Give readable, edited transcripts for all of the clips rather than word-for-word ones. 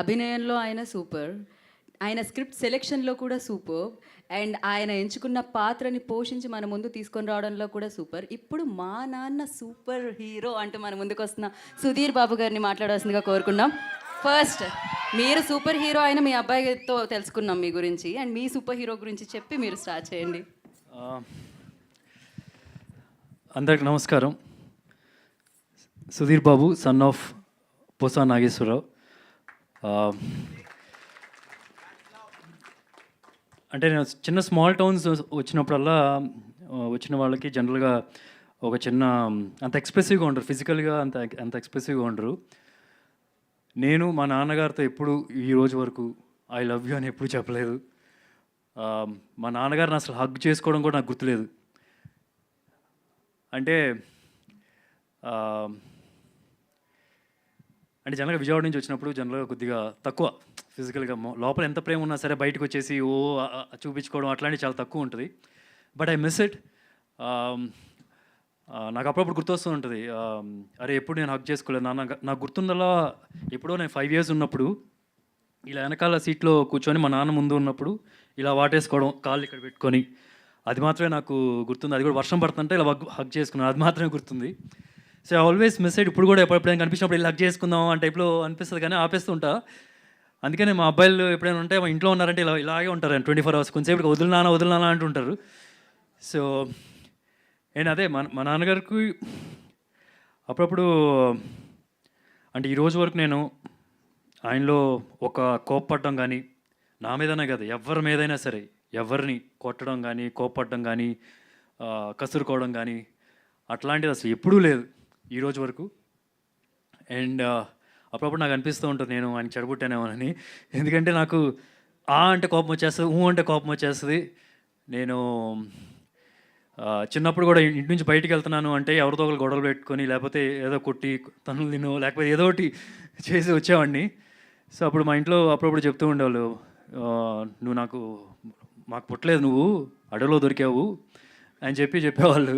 అభినయంలో ఆయన సూపర్. ఆయన స్క్రిప్ట్ సెలెక్షన్‌లో కూడా సూపర్బ్. అండ్ ఆయన ఎంచుకున్న పాత్రని పోషించి మన ముందు తీసుకొని రావడంలో కూడా సూపర్. ఇప్పుడు మా నాన్న సూపర్ హీరో అంటూ మన ముందుకొస్తున్న సుధీర్ బాబు గారిని మాట్లాడాల్సిందిగా కోరుకున్నాం. ఫస్ట్ మీరు సూపర్ హీరో అయిన మీ అబ్బాయితో తెలుసుకున్నాం మీ గురించి. అండ్ మీ సూపర్ హీరో గురించి చెప్పి మీరు స్టార్ట్ చేయండి. అందరికి నమస్కారం. సుధీర్ బాబు, సన్ ఆఫ్ పోసా నాగేశ్వరరావు. అంటే నేను చిన్న స్మాల్ టౌన్స్ వచ్చినప్పుడల్లా వచ్చిన వాళ్ళకి జనరల్గా ఒక చిన్న అంత ఎక్స్ప్రెసివ్గా ఉండరు, ఫిజికల్గా అంత ఎక్స్ప్రెసివ్గా ఉండరు. నేను మా నాన్నగారితో ఎప్పుడు ఈ రోజు వరకు ఐ లవ్ యూ అని ఎప్పుడు చెప్పలేదు. మా నాన్నగారిని అసలు హగ్ చేసుకోవడం కూడా నాకు గుర్తులేదు. అంటే జనరల్గా విజయవాడ నుంచి వచ్చినప్పుడు జనరల్గా కొద్దిగా తక్కువ ఫిజికల్గా, లోపల ఎంత ప్రేమ ఉన్నా సరే బయటకు వచ్చేసి చూపించుకోవడం అట్లాంటివి చాలా తక్కువ ఉంటుంది. But I miss it. నాకు అప్పుడప్పుడు గుర్తొస్తూ ఉంటుంది, అరే ఎప్పుడు నేను హగ్ చేసుకోలేదు నాన్న. నాకు గుర్తుందలా ఎప్పుడో నేను 5 years ఉన్నప్పుడు ఇలా వెనకాల సీట్లో కూర్చొని మా నాన్న ముందు ఉన్నప్పుడు ఇలా వాటేసుకోవడం, కాళ్ళు ఇక్కడ పెట్టుకొని, అది మాత్రమే నాకు గుర్తుంది. అది కూడా వర్షం పడుతుంటే ఇలా హగ్ చేసుకున్నాను, అది మాత్రమే గుర్తుంది. So I always miss it. ఇప్పుడు కూడా ఎప్పుడైనా కనిపించినప్పుడు ఇలా హగ్ చేసుకుందాం ఆ టైప్లో అనిపిస్తుంది, కానీ ఆపేస్తూ ఉంటా. అందుకనే మా అబ్బాయిలు ఎప్పుడైనా ఉంటే మా ఇంట్లో ఉన్నారంటే ఇలాగే ఉంటారు 24 hours. కొంచెంసేపు వదిలినానా అంటుంటారు. సో నేను అదే మా నాన్నగారికి అప్పుడప్పుడు అంటే ఈరోజు వరకు నేను ఆయనలో ఒక కోప్పడడం కానీ, నా మీదనే కదా ఎవరి మీదైనా సరే, ఎవరిని కొట్టడం కానీ, కోప్పడడం కానీ, కసురుకోవడం కానీ అట్లాంటిది అసలు ఎప్పుడూ లేదు ఈరోజు వరకు. అండ్ అప్పుడప్పుడు నాకు అనిపిస్తూ ఉంటుంది నేను ఆయన చెడగొట్టానేమోనని. ఎందుకంటే నాకు అంటే కోపం వచ్చేస్తుంది, అంటే కోపం వచ్చేస్తుంది. నేను చిన్నప్పుడు కూడా ఇంటి నుంచి బయటికి వెళ్తున్నాను అంటే ఎవరితో ఒకరు గొడవలు పెట్టుకొని, లేకపోతే ఏదో కొట్టి తన్నులు తినో, లేకపోతే ఏదో ఒకటి చేసి వచ్చేవాడిని. సో అప్పుడు మా ఇంట్లో అప్పుడప్పుడు చెప్తూ ఉండేవాళ్ళు, నువ్వు మాకు పుట్టలేదు, నువ్వు అడవిలో దొరికావు అని చెప్పేవాళ్ళు.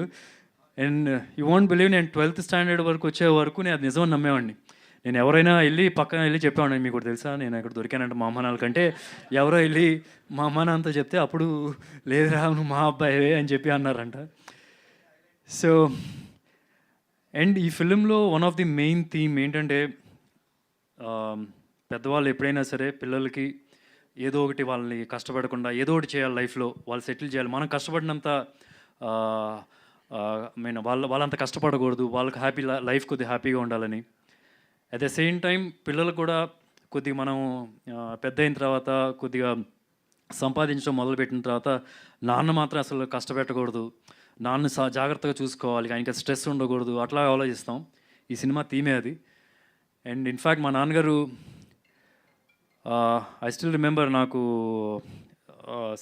అండ్ యూ వాంట్ బిలీవ్, నేను 12th standard వరకు వచ్చే వరకు నేను అది నిజమని నమ్మేవాడిని. నేను ఎవరైనా పక్కన వెళ్ళి చెప్పేవాడిని, మీకు కూడా తెలుసా నేను ఇక్కడ దొరికానంటే మా అమ్మ నాన్నకంటే, ఎవరో వెళ్ళి మా అమ్మ నాన్నతో చెప్తే అప్పుడు లేదురా నువ్వు మా అబ్బాయివే అని చెప్పి అన్నారంట. సో అండ్ ఈ ఫిలింలో one of the main theme ఏంటంటే, పెద్దవాళ్ళు ఎప్పుడైనా సరే పిల్లలకి ఏదో ఒకటి వాళ్ళని కష్టపడకుండా ఏదో ఒకటి చేయాలి లైఫ్లో, వాళ్ళు సెటిల్ చేయాలి. మనం కష్టపడినంత వాళ్ళంత కష్టపడకూడదు, వాళ్ళకి లైఫ్ కొద్దిగా హ్యాపీగా ఉండాలని. అట్ ద సేమ్ టైం పిల్లలు కూడా కొద్దిగా మనం పెద్ద అయిన తర్వాత కొద్దిగా సంపాదించడం మొదలుపెట్టిన తర్వాత నాన్న మాత్రం అసలు కష్టపెట్టకూడదు, నాన్న జాగ్రత్తగా చూసుకోవాలి, ఆయనకి స్ట్రెస్ ఉండకూడదు, అట్లా ఆలోచిస్తాం. ఈ సినిమా థీమే అది. అండ్ ఇన్ఫ్యాక్ట్ మా నాన్నగారు ఐ స్టిల్ రిమెంబర్, నాకు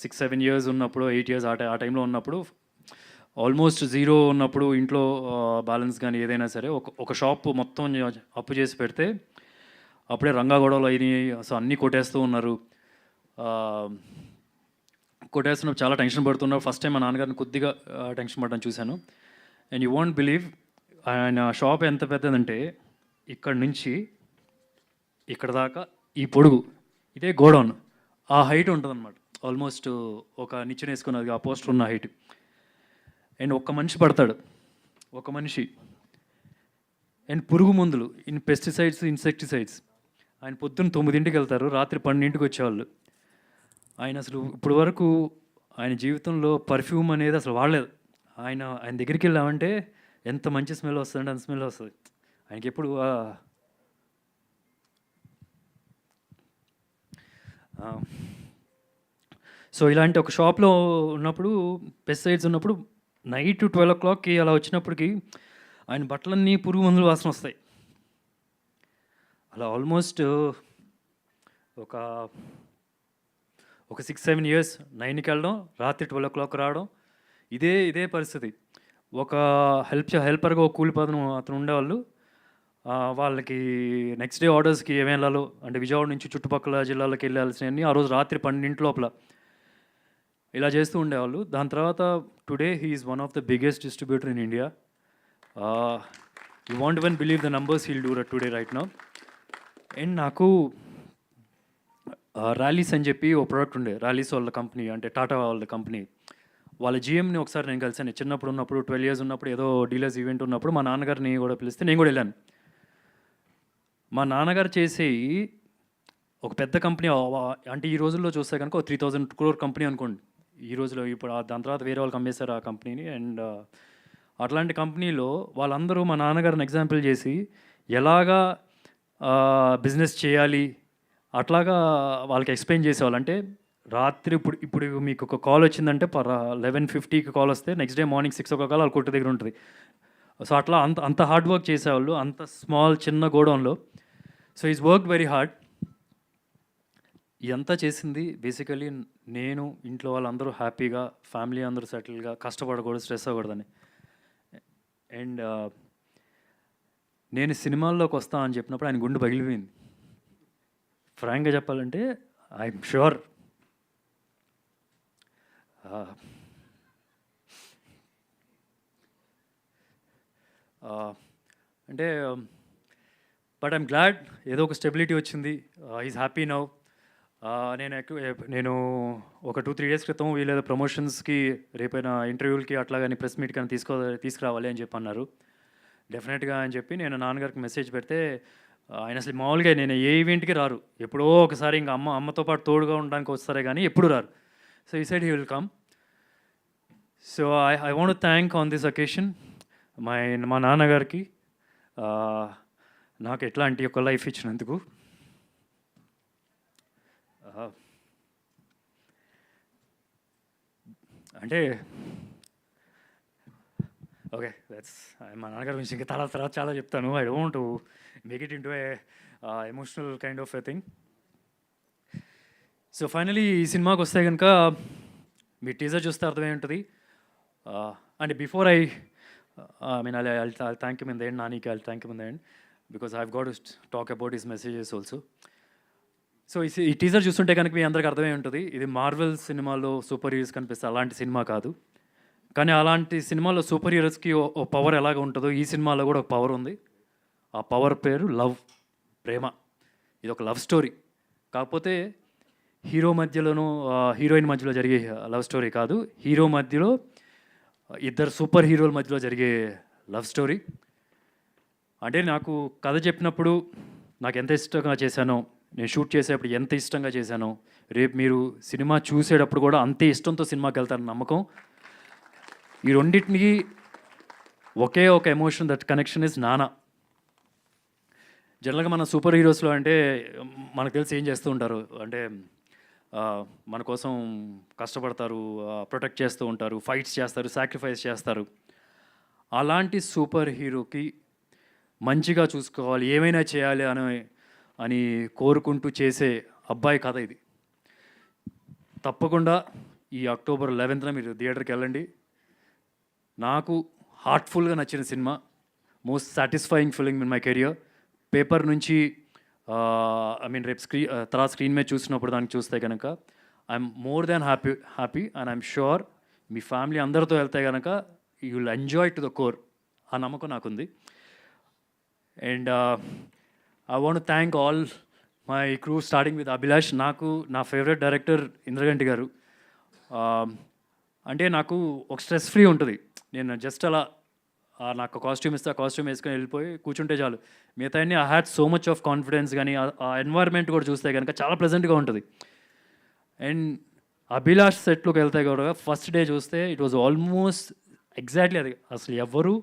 6-7 years ఉన్నప్పుడు, 8 years ఆ టైంలో ఉన్నప్పుడు, ఆల్మోస్ట్ 0 ఉన్నప్పుడు, ఇంట్లో బ్యాలెన్స్ కానీ ఏదైనా సరే ఒక షాప్ మొత్తం అప్పు చేసి పెడితే, అప్పుడే రంగా గొడవలు అయినాయి, అసలు అన్నీ కొట్టేస్తూ ఉన్నారు. కొట్టేస్తున్నప్పుడు చాలా టెన్షన్ పడుతున్నారు. ఫస్ట్ టైం మా నాన్నగారిని కొద్దిగా టెన్షన్ పడడం చూశాను. అండ్ యూ వాంట్ బిలీవ్, ఆయన షాప్ ఎంత పెద్దదంటే ఇక్కడ నుంచి ఇక్కడ దాకా ఈ పొడుగు, ఇదే గోడౌన్, ఆ హైట్ ఉంటుంది అనమాట. ఆల్మోస్ట్ ఒక నిచ్చెన వేసుకున్నది ఆ పోస్టర్ ఉన్న హైట్. అండ్ ఒక్క మనిషి పడతాడు, ఒక మనిషి. అండ్ పురుగు మందులు, పెస్టిసైడ్స్, ఇన్సెక్టిసైడ్స్. ఆయన పొద్దున్న 9ంటికి వెళ్తారు, రాత్రి 12ంటికి వచ్చేవాళ్ళు. ఆయన అసలు ఇప్పుడు వరకు ఆయన జీవితంలో పర్ఫ్యూమ్ అనేది అసలు వాడలేదు. ఆయన దగ్గరికి వెళ్ళామంటే ఎంత మంచి స్మెల్ వస్తుందంటే అంత స్మెల్ వస్తుంది. ఆయనకి ఎప్పుడు సో ఇలాంటి ఒక షాప్లో ఉన్నప్పుడు, పెస్టిసైడ్స్ ఉన్నప్పుడు, నైట్ 12 o'clockకి అలా వచ్చినప్పటికి ఆయన బట్టలన్నీ పురుగు మందులు వాసన వస్తాయి. అలా ఆల్మోస్ట్ ఒక 6-7 years, 9కి వెళ్ళడం, రాత్రి 12 o'clock రావడం, ఇదే పరిస్థితి. ఒక హెల్పర్గా ఒక కూలి అతను ఉండేవాళ్ళు. వాళ్ళకి నెక్స్ట్ డే ఆర్డర్స్కి ఏమేమి వెళ్ళాలో, అంటే విజయవాడ నుంచి చుట్టుపక్కల జిల్లాలకు వెళ్ళాల్సినవన్నీ ఆ రోజు రాత్రి 12 లోపల ఇలా చేస్తూ ఉండేవాళ్ళు. దాని తర్వాత today he is one of the biggest distributor in India. You want even believe the numbers he'll do today right now. And నాకు ర్యాలీస్ అని చెప్పి ఓ ప్రోడక్ట్ ఉండే, ర్యాలీస్ వాళ్ళ కంపెనీ, అంటే టాటా వాళ్ళ కంపెనీ. వాళ్ళ జీఎంని ఒకసారి నేను కలిసాను. చిన్నప్పుడు ఉన్నప్పుడు 12 ఇయర్స్ ఉన్నప్పుడు ఏదో డీలర్స్ ఈవెంట్ ఉన్నప్పుడు మా నాన్నగారిని కూడా పిలిస్తే నేను కూడా వెళ్ళాను. మా నాన్నగారు చేసేవి ఒక పెద్ద కంపెనీ, అంటే ఈ రోజుల్లో చూస్తే కనుక ఒక 3000 crore కంపెనీ అనుకోండి. ఈ రోజులో ఇప్పుడు దాని తర్వాత వేరే వాళ్ళకి అమ్మేశారు ఆ కంపెనీని. అండ్ అట్లాంటి కంపెనీలో వాళ్ళందరూ మా నాన్నగారిని ఎగ్జాంపుల్ చేసి ఎలాగా బిజినెస్ చేయాలి అట్లాగా వాళ్ళకి ఎక్స్ప్లెయిన్ చేసేవాళ్ళు. అంటే రాత్రి ఇప్పుడు మీకు ఒక కాల్ వచ్చిందంటే 11:50కి కాల్ వస్తే నెక్స్ట్ డే మార్నింగ్ 6 o'clock వాళ్ళ కొట్టు దగ్గర ఉంటుంది. సో అట్లా అంత అంత హార్డ్ వర్క్ చేసేవాళ్ళు, అంత చిన్న గోడౌన్లో. So is work very hard. ఇదంతా చేసింది బేసికలీ నేను, ఇంట్లో వాళ్ళందరూ హ్యాపీగా, ఫ్యామిలీ అందరూ సెటిల్గా, కష్టపడకూడదు, స్ట్రెస్ అవ్వకూడదని. అండ్ నేను సినిమాల్లోకి వస్తా అని చెప్పినప్పుడు ఆయన గుండె పగిలిపోయింది. ఫ్రాంక్గా చెప్పాలంటే ఐఎమ్ ష్యూర్ అంటే బట్ ఐఎమ్ గ్లాడ్ ఏదో ఒక స్టెబిలిటీ వచ్చింది. Is happy now. నేను ఒక 2-3 days క్రితం వీళ్ళేదో ప్రమోషన్స్కి, రేపైనా ఇంటర్వ్యూలకి అట్లా కానీ ప్రెస్ మీట్ కానీ తీసుకురావాలి అని చెప్పి అన్నారు. డెఫినెట్గా అని చెప్పి నేను నాన్నగారికి మెసేజ్ పెడితే ఆయన అసలు మామూలుగా నేను ఏ ఈవెంట్కి రారు, ఎప్పుడో ఒకసారి ఇంకా అమ్మతో పాటు తోడుగా ఉండడానికి వస్తారే కానీ ఎప్పుడు రారు. సో ఈ side he will come. So I want to thank on this occasion మా నాన్నగారికి నాకు ఎట్లాంటి ఒక లైఫ్ ఇచ్చినందుకు. అంటే ఓకే, దట్స్ మా నాన్నగారి గురించి ఇంకా తర్వాత చాలా చెప్తాను. I don't to make it into a emotional kind of a thing. So finally ఈ సినిమాకి వస్తే కనుక మీ టీజర్ చూస్తే అర్థమై ఉంటుంది. And before I mean I thank you in the end, నానికి I thank you in the end because I got to talk about his messages also. So ఈ టీజర్ చూస్తుంటే కనుక మీ అందరికి అర్థమై ఉంటుంది, ఇది మార్వెల్ సినిమాలో సూపర్ హీరోస్ కనిపిస్తే అలాంటి సినిమా కాదు. కానీ అలాంటి సినిమాలో సూపర్ హీరోస్కి ఓ పవర్ ఎలాగ ఉంటుందో ఈ సినిమాలో కూడా ఒక పవర్ ఉంది. ఆ పవర్ పేరు లవ్, ప్రేమ. ఇది ఒక లవ్ స్టోరీ. కాకపోతే హీరో మధ్యలోనూ హీరోయిన్ మధ్యలో జరిగే లవ్ స్టోరీ కాదు, హీరో మధ్యలో ఇద్దరు సూపర్ హీరోల మధ్యలో జరిగే లవ్ స్టోరీ. అంటే నాకు కథ చెప్పినప్పుడు నాకు ఎంత ఇష్టంగా చేశానో, నేను షూట్ చేసేటప్పుడు ఎంత ఇష్టంగా చేశానో, రేపు మీరు సినిమా చూసేటప్పుడు కూడా అంతే ఇష్టంతో సినిమాకి వెళ్తారని నమ్మకం. ఈ రెండింటికి ఒకే ఒక ఎమోషన్, దట్ కనెక్షన్ ఇస్ నానా. జనరల్గా మన సూపర్ హీరోస్లో అంటే మనకు తెలిసి ఏం చేస్తూ ఉంటారు అంటే మన కోసం కష్టపడతారు, ప్రొటెక్ట్ చేస్తూ ఉంటారు, ఫైట్స్ చేస్తారు, సాక్రిఫైస్ చేస్తారు. అలాంటి సూపర్ హీరోకి మంచిగా చూసుకోవాలి, ఏమైనా చేయాలి అని కోరుకుంటూ చేసే అబ్బాయి కథ ఇది. తప్పకుండా ఈ October 11th మీరు థియేటర్కి వెళ్ళండి. నాకు హార్ట్ఫుల్గా నచ్చిన cinema, most satisfying film in my career. Paper నుంచి ఐ మీన్ రేపు తర్వాత స్క్రీన్ మీద చూసినప్పుడు దానికి చూస్తే కనుక I'm more than happy and I'm sure me family అందరితో వెళ్తే కనుక you will enjoy to the core. ఆ నమ్మకం నాకుంది. And I want thank all my crew starting with Abhilash. నాకు నా ఫేవరెట్ డైరెక్టర్ ఇంద్రగంటి గారు. అంటే నాకు ఒక స్ట్రెస్ ఫ్రీ ఉంటుంది. నేను జస్ట్ అలా నాకు కాస్ట్యూమ్ ఇస్తే ఆ కాస్ట్యూమ్ వేసుకొని వెళ్ళిపోయి కూర్చుంటే చాలు. మిగతా I had so much of confidence. కానీ ఆ ఎన్వైర్న్మెంట్ కూడా చూస్తే కనుక చాలా ప్లెజెంట్గా ఉంటుంది. అండ్ అభిలాష్ సెట్లోకి వెళ్తే కూడా ఫస్ట్ డే చూస్తే ఇట్ వాజ్ ఆల్మోస్ట్ ఎగ్జాక్ట్లీ అది. అసలు ఎవరు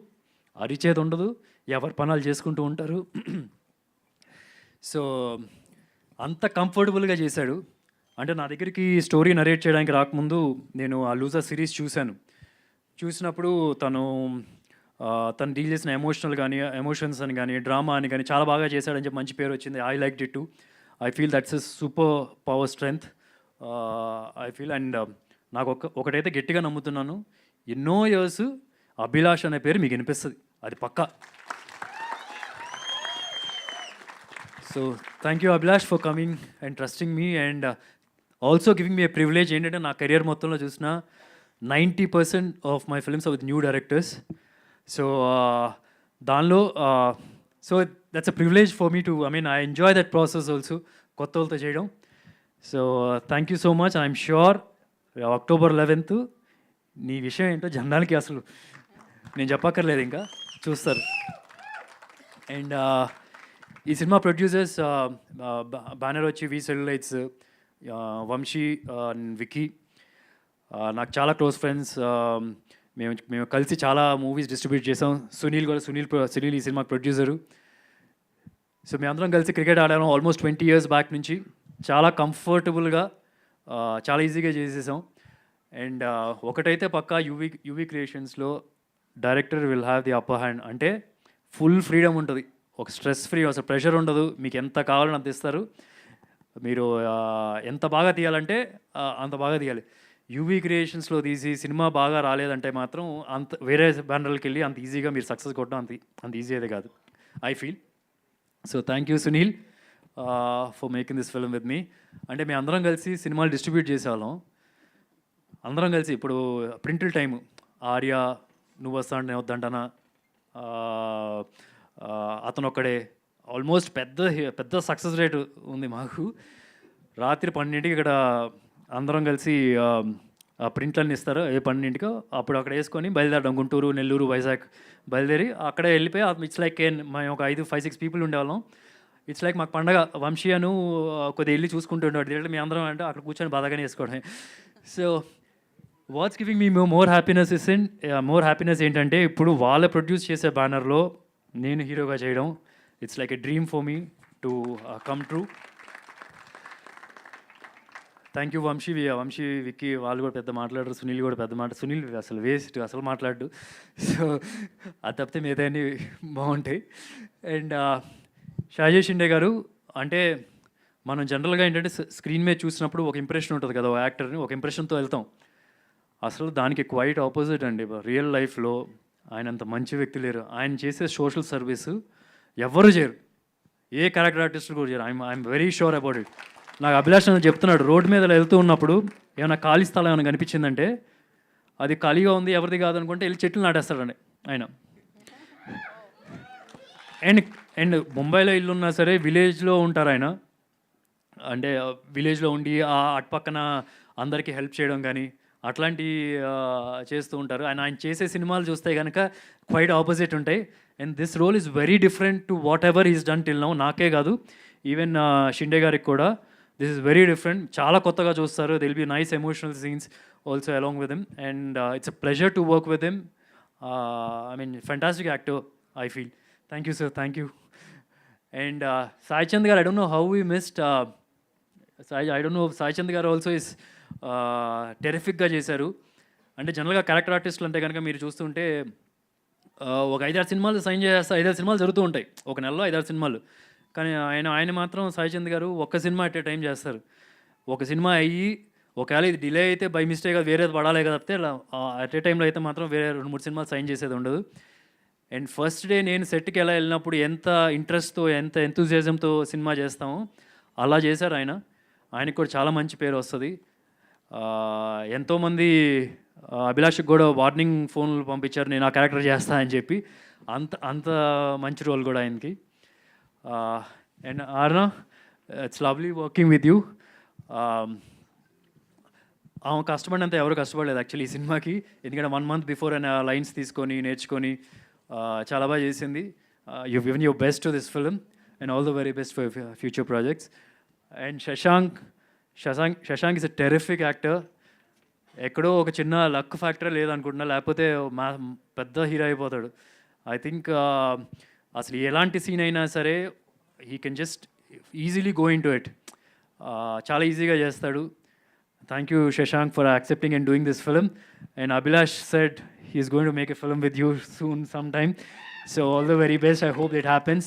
అరిచేది ఉండదు, ఎవరి పనులు చేసుకుంటూ ఉంటారు. సో అంత కంఫర్టబుల్గా చేశాడు. అంటే నా దగ్గరికి స్టోరీ నరేట్ చేయడానికి రాకముందు నేను ఆ లూజర్ సిరీస్ చూసినప్పుడు తను డీల్ చేసిన ఎమోషన్స్ అని కానీ, డ్రామా అని కానీ చాలా బాగా చేశాడని చెప్పి మంచి పేరు వచ్చింది. I like it to. I feel that's a super power strength I feel. And నాకు ఒకటైతే గట్టిగా నమ్ముతున్నాను, ఎన్నో ఇయర్స్ అభిలాష్ అనే పేరు మీకు వినిపిస్తుంది, అది పక్కా. So thank you Abhilash for coming and trusting me and also giving me a privilege. ఏంటంటే నా కెరియర్ మొత్తంలో చూసిన 90% of my films with new directors. So దానిలో so that's a privilege for me to I mean I enjoy that process also, కొత్త వాళ్ళతో చేయడం. So thank you so much. I'm sure October 11th నీ విషయం ఏంటో జనాలకి అసలు నేను చెప్పక్కర్లేదు, ఇంకా చూస్తారు. అండ్ ఈ సినిమా ప్రొడ్యూసర్స్ బ్యానర్ వచ్చి వి సెల్యులైట్స్, వంశీ, విక్కీ, నాకు చాలా క్లోజ్ ఫ్రెండ్స్. మేము కలిసి చాలా మూవీస్ డిస్ట్రిబ్యూట్ చేసాం. సునీల్ కూడా, సునీల్ ఈ సినిమా ప్రొడ్యూసరు. సో మేమందరం కలిసి క్రికెట్ ఆడాము ఆల్మోస్ట్ 20 years బ్యాక్ నుంచి. చాలా కంఫర్టబుల్గా, చాలా ఈజీగా చేసేసాం. అండ్ ఒకటైతే పక్కా యూవీ క్రియేషన్స్లో director will have the upper hand. అంటే ఫుల్ ఫ్రీడమ్ ఉంటుంది, ఒక స్ట్రెస్ ఫ్రీ, అసలు ప్రెషర్ ఉండదు. మీకు ఎంత కావాలని అంత ఇస్తారు. మీరు ఎంత బాగా తీయాలంటే అంత బాగా తీయాలి. యూవీ క్రియేషన్స్లో తీసి సినిమా బాగా రాలేదంటే మాత్రం అంత వేరే బ్యానర్లకి వెళ్ళి అంత ఈజీగా మీరు సక్సెస్ కొట్టడం అంత ఈజీ అయితే కాదు, I feel. So thank you Sunil for making this film with me. అంటే మేము అందరం కలిసి సినిమాలు డిస్ట్రిబ్యూట్ చేసేవాళ్ళం. అందరం కలిసి ఇప్పుడు ప్రింటిల్ టైము, ఆర్య, నువ్వు వస్తా అంటే నేను వద్దంటానా, అతను ఒక్కడే, ఆల్మోస్ట్ పెద్ద సక్సెస్ రేట్ ఉంది మాకు. రాత్రి 12ంటికి ఇక్కడ అందరం కలిసి ప్రింట్లన్నీ ఇస్తారు, 12ంటికో అప్పుడు అక్కడ వేసుకొని బయలుదేరడం. గుంటూరు, నెల్లూరు, వైజాగ్ బయలుదేరి అక్కడే వెళ్ళిపోయి ఇట్స్ లైక్ మేము ఒక 5-6 people ఉండేవాళ్ళం. ఇట్స్ లైక్ మాకు పండగ. వంశీ అను కొద్దిగా వెళ్ళి చూసుకుంటూ ఉండేవాడు. ఎందుకంటే మీ అందరం అంటే అక్కడ కూర్చొని బాధగానే వేసుకోవడమే. So what's giving me more happiness ఏంటంటే ఇప్పుడు వాళ్ళ ప్రొడ్యూస్ చేసే బ్యానర్లో నేను హీరోగా చేయడం, it's like a dream for me to come true. Thank you Vamsi, Vicky, వాళ్ళు కూడా పెద్ద మాట్లాడరు. సునీల్ కూడా పెద్ద సునీల్ అసలు వేస్ట్, అసలు మాట్లాడు. సో అది తప్పితే మిగతాన్ని బాగుంటాయి. అండ్ షాజీ షిండే గారు, అంటే మనం జనరల్గా ఏంటంటే స్క్రీన్ మీద చూసినప్పుడు ఒక ఇంప్రెషన్ ఉంటుంది కదా, ఒక యాక్టర్ని ఒక ఇంప్రెషన్తో వెళ్తాం. అసలు దానికి క్వైట్ ఆపోజిట్ అండి. రియల్ లైఫ్లో ఆయన అంత మంచి వ్యక్తి లేరు. ఆయన చేసే సోషల్ సర్వీస్ ఎవరు చేయరు, ఏ క్యారెక్టర్ ఆర్టిస్ట్ కూడా చేయరు. I'm very sure about it. నాకు అభిలాష్ అని చెప్తున్నాడు, రోడ్డు మీద వెళ్తూ ఉన్నప్పుడు ఏమైనా ఖాళీ స్థలం ఏమైనా కనిపించిందంటే అది ఖాళీగా ఉంది, ఎవరిది కాదనుకుంటే వెళ్ళి చెట్లు నాటేస్తాడండి ఆయన. అండ్ ముంబైలో ఇల్లు ఉన్నా సరే విలేజ్లో ఉంటారు ఆయన. అంటే విలేజ్లో ఉండి అటుపక్కన అందరికీ హెల్ప్ చేయడం కానీ అట్లాంటి చేస్తూ ఉంటారు. ఆయన చేసే సినిమాలు చూస్తే కనుక క్వైట్ ఆపోజిట్ ఉంటాయి. And this role is very different to whatever is done till now. నాకే కాదు, ఈవెన్ షిండే గారికి కూడా దిస్ ఇస్ వెరీ డిఫరెంట్. చాలా కొత్తగా చూస్తారు. Will be nice emotional scenes also along with him. And it's a pleasure to work with him. I mean fantastic actor I feel. Thank you sir, thank you. And Sai Chand garu, I don't know how we missed I don't know, Sai Chand garu also is టెరిఫిక్గా చేశారు. అంటే జనరల్గా character ఆర్టిస్టులు అంటే కనుక మీరు చూస్తుంటే ఒక 5-6 సినిమాలు సైన్ చేస్తారు, 5-6 సినిమాలు జరుగుతూ ఉంటాయి ఒక నెలలో, 5-6 సినిమాలు. కానీ ఆయన మాత్రం సాయి చంద్ గారు ఒక్క సినిమా అట్ ఏ టైం చేస్తారు. ఒక సినిమా అయ్యి ఒకవేళ ఇది డిలే అయితే బై మిస్టేక్ వేరేది పడాలి కదా, తప్పితే అట్ ఏ టైంలో అయితే మాత్రం వేరే 2-3 సినిమాలు సైన్ చేసేది ఉండదు. అండ్ ఫస్ట్ డే నేను సెట్కి ఎలా వెళ్ళినప్పుడు ఎంత ఇంట్రెస్ట్తో, ఎంత ఎంతూజియాజంతో సినిమా చేస్తామో అలా చేశారు ఆయన. ఆయనకు కూడా చాలా మంచి పేరు వస్తుంది. ఎంతోమంది అభిలాష్కి కూడా వార్నింగ్ ఫోన్లు పంపించారు నేను ఆ క్యారెక్టర్ చేస్తా అని చెప్పి. అంత మంచి రోల్ కూడా ఆయనకి. And ఆర్నా, it's lovely working with you. ఆమె కష్టపడినంత ఎవరు కష్టపడలేదు యాక్చువల్లీ ఈ సినిమాకి. ఎందుకంటే 1 month బిఫోర్ ఆయన లైన్స్ తీసుకొని నేర్చుకొని చాలా బాగా చేసింది. You given your best to this film and all the very best for future projects. And Shashank is a terrific actor. ఎక్కడో ఒక చిన్న లక్ ఫ్యాక్టర్ లేదనుకుంటున్నా, లేకపోతే పెద్ద హీరో అయిపోతాడు. ఐ థింక్ అసలు ఎలాంటి సీన్ అయినా సరే he can just easily go in to it. చాలా ఈజీగా చేస్తాడు. Thank you Shashank for accepting and doing this film. And Abhilash said he is going to make a film with you soon sometime, so all the very best. I hope it happens.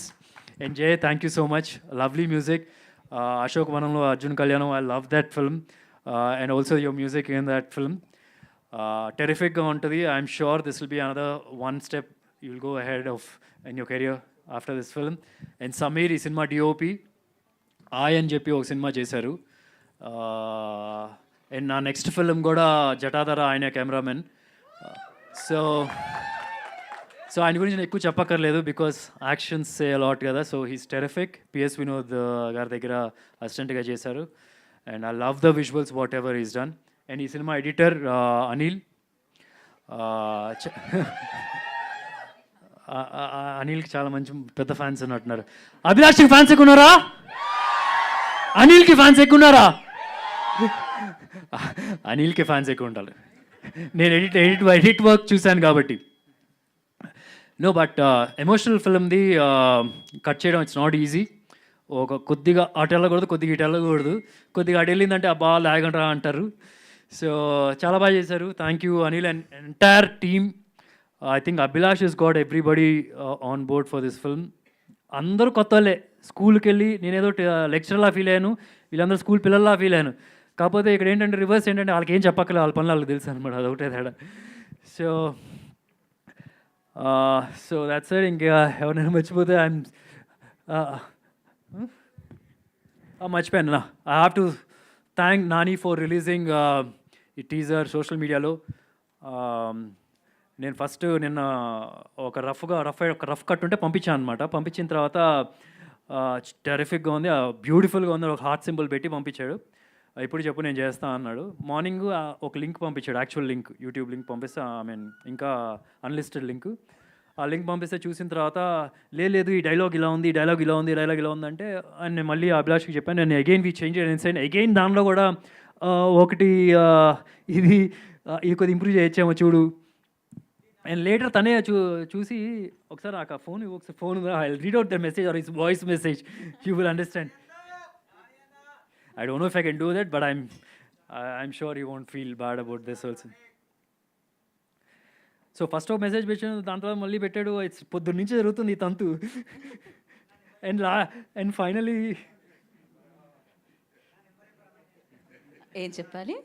And Jay, thank you so much. Lovely music. Ashok Vanamlo Arjun Kalyanam, I love that film, and also your music in that film terrific ga untadi. I'm sure this will be another one step you'll go ahead of in your career after this film. And Sameer ee cinema DOP అని చెప్పి ఒక cinema చేశారు. And నా next film కూడా జటాధర ఆయన cameraman. So ఆయన గురించి నేను ఎక్కువ చెప్పక్కర్లేదు బికాస్ యాక్షన్స్ సే అలాట్ కదా. So he's terrific. PS Vinod గారి దగ్గర అసిస్టెంట్గా చేశారు. And I love the visuals what ever is done. And ఈ సినిమా ఎడిటర్ అనిల్. అనిల్కి చాలా మంచి పెద్ద ఫ్యాన్స్ ఉన్నట్టున్నారు. అభిలాష్కి ఫ్యాన్స్ ఎక్కువ ఉన్నారా? అనిల్కి ఫ్యాన్స్ ఎక్కువ ఉన్నారా? అనిల్కి ఫ్యాన్స్ ఎక్కువ ఉండాలి. నేను ఎడిట్ వర్క్ చూశాను కాబట్టి. నో బట్ ఎమోషనల్ ఫిల్మ్ది కట్ చేయడం ఇట్స్ నాట్ ఈజీ. ఒక కొద్దిగా అటు వెళ్ళకూడదు, కొద్దిగా ఇటు వెళ్ళకూడదు, కొద్దిగా అటు వెళ్ళిందంటే అబ్బా లాగంటారా అంటారు. సో చాలా బాగా చేశారు. Thank you Anil and entire team. I think Abhilash is got everybody on board for this film. అందరూ కొత్త వాళ్ళే. స్కూల్కి వెళ్ళి నేనేదో లెక్చరర్లా ఫీల్ అయ్యాను, వీళ్ళందరూ స్కూల్ పిల్లల్లా ఫీల్ అయ్యాను. కాకపోతే ఇక్కడ ఏంటంటే రివర్స్ ఏంటంటే వాళ్ళకి ఏం చెప్పక్కలే, వాళ్ళ పనులు వాళ్ళకి తెలుసు అనమాట. అదొకటే తేడా. So that's it. ఇంకా ఎవరైనా మర్చిపోతే ఐఎమ్ మర్చిపోయాను. I have to thank Nani for releasing ఈ టీజర్ సోషల్ మీడియాలో. నేను ఫస్ట్ నిన్న ఒక రఫ్ కట్ ఉంటే పంపించాను అనమాట. పంపించిన తర్వాత టెరిఫిక్గా ఉంది, బ్యూటిఫుల్గా ఉంది, ఒక హార్ట్ సింబల్ పెట్టి పంపించాడు. ఇప్పుడు చెప్పు నేను చేస్తాను అన్నాడు. మార్నింగ్ ఒక లింక్ పంపించాడు, యాక్చువల్ లింక్, యూట్యూబ్ లింక్ పంపిస్తే ఇంకా అన్లిస్టెడ్ లింక్. ఆ లింక్ పంపిస్తే చూసిన తర్వాత లేదు ఈ డైలాగ్ ఇలా ఉంది, ఈ డైలాగ్ ఇలా ఉంది, ఈ డైలాగ్ ఇలా ఉంది అంటే నేను మళ్ళీ అభిలాష్కి చెప్పాను. నేను again we change and again దానిలో కూడా ఒకటి ఇది కొద్దిగా ఇంప్రూవ్ చేయొచ్చేమో చూడు. అండ్ లేటర్ తనే చూసి ఒకసారి నాకు ఆ phone I read out the message or is voice message, you will understand. I don't know if I can do that, but I'm sure you won't feel bad about this also. So first ఒక message పెట్టాను, దాని తర్వాత మళ్ళీ పెట్టాడు. It's పొద్దున్న నుంచి జరుగుతుంది ఈ తంతు. అండ్ ఫైనలీ ఏం చెప్పాలి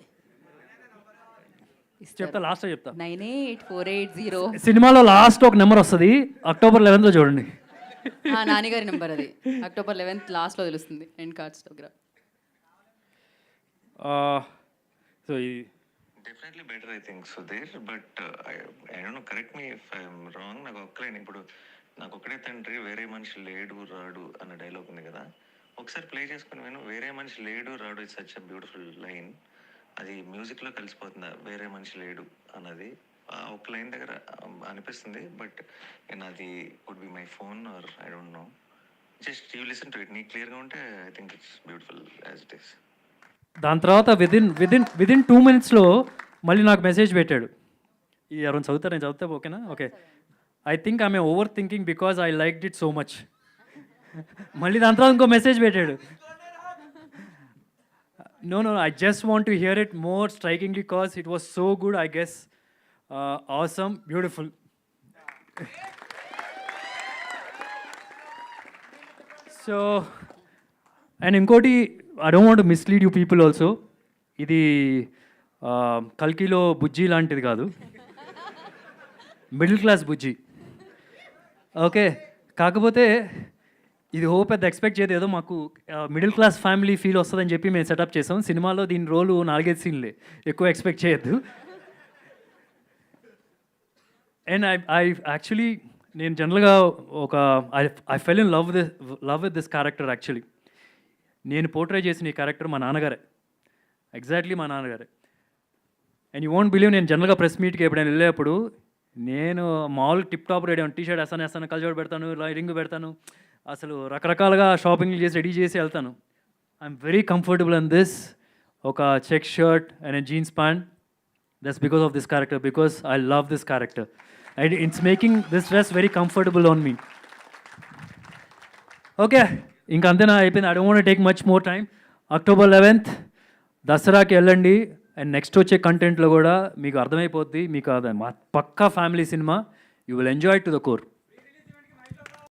చెప్తా, లాస్ట్ చెప్తా. 98480. సినిమాలో లాస్ట్ ఒక నెంబర్ వస్తుంది, October 11th చూడండి. నాన్నగారి నెంబర్ అది. October 11th లాస్ట్లో తెలుస్తుంది ఎండ్ కార్డ్స్ దగ్గర. So definitely better I think Sudheer. But I don't no, correct me if I'm wrong. నాకు ఒక్కలేను ఇప్పుడు, నాకు ఒక్కడే తండ్రి వేరే మనిషి లేడు రాడు అన్న డైలాగ్ ఉంది కదా, ఒకసారి ప్లే చేసుకుని విను. వేరే మనిషి లేడు రాడు it's such a beautiful line. అది మ్యూజిక్లో కలిసిపోతుంది, వేరే మనిషి లేడు అన్నది. ఒక లైన్ దగ్గర అనిపిస్తుంది, బట్ నేను అది would be my phone or I don't know. Just you listen to it. నీకు క్లియర్గా ఉంటే I think it's beautiful as it is. దాని తర్వాత విదిన్ 2 minutes మళ్ళీ నాకు మెసేజ్ పెట్టాడు. ఈ ఎవరైనా చదువుతారు, నేను చదివితే ఓకేనా? Okay. I think I'm over thinking because I liked it so much. మళ్ళీ దాని తర్వాత ఇంకో మెసేజ్ పెట్టాడు. No, I just want to hear it more strikingly because it was so good, I guess. Awesome, beautiful. So, and inkoti, I don't want to mislead you people also. ఇది కల్కిలో బుజ్జి లాంటిది కాదు, middle class బుజ్జి. Okay, కాకపోతే ఇది పెద్ద expect చేయదు, ఏదో మాకు middle class family feel వస్తుందని చెప్పి మేము సెటప్ చేసాం. సినిమాలో దీని రోలు 4-5 సీన్లే, ఎక్కువ ఎక్స్పెక్ట్ చేయొద్దు. అండ్ ఐ యాక్చువల్లీ నేను జనరల్గా I fell in love with this character. Actually నేను పోర్ట్రే చేసిన ఈ క్యారెక్టర్ మా నాన్నగారే, ఎగ్జాక్ట్లీ మా నాన్నగారే. అండ్ యూ వోంట్ బిలీవ్, నేను జనరల్గా ప్రెస్ మీట్కి ఎప్పుడైనా వెళ్ళేప్పుడు నేను మామూలుగా టిప్ టాప్ రెడీ, టీషర్ట్ వేస్తాను, కల్చర్ పెడతాను, రింగ్ పెడతాను, అసలు రకరకాలుగా షాపింగ్లు చేసి రెడీ చేసి వెళ్తాను. I'm very comfortable in this. ఒక check shirt and jeans pant, that's because of this character, because I love this character and it's making this dress very comfortable on me. Okay, ఇంకా అంతేనా, అయిపోయింది. I don't want take much more time. October 11th దసరాకి వెళ్ళండి. And next వచ్చే కంటెంట్లో కూడా మీకు అర్థమైపోద్ది, మీకు అది పక్కా family cinema. You will enjoy to the core.